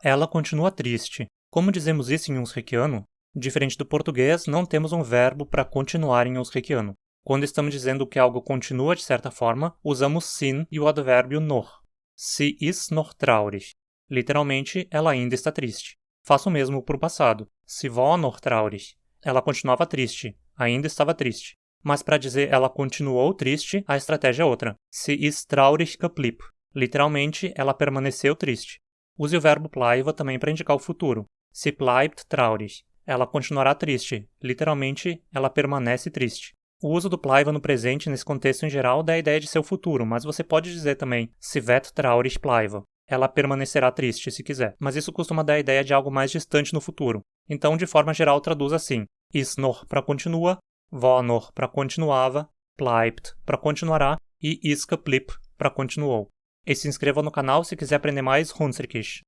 Ela continua triste. Como dizemos isso em uzbekiano? Diferente do português, não temos um verbo para continuar em uzbekiano. Quando estamos dizendo que algo continua de certa forma, usamos sin e o advérbio noch. Sie ist noch traurig. Literalmente, ela ainda está triste. Faço o mesmo para o passado. Sie war noch traurig. Ela continuava triste. Ainda estava triste. Mas para dizer ela continuou triste, a estratégia é outra. Sie ist traurig geblieben. Literalmente, ela permaneceu triste. Use o verbo bleiben também para indicar o futuro. Sie bleibt traurig. Ela continuará triste. Literalmente, ela permanece triste. O uso do bleiben no presente nesse contexto em geral dá a ideia de ser o futuro, mas você pode dizer também Sie wird traurig bleiben. Ela permanecerá triste se quiser, mas isso costuma dar a ideia de algo mais distante no futuro. Então, de forma geral, traduz assim. Ist noch para continua, war noch para continuava, bleibt para continuará e ist geblieben para continuou. E se inscreva no canal se quiser aprender mais Hunsrückisch.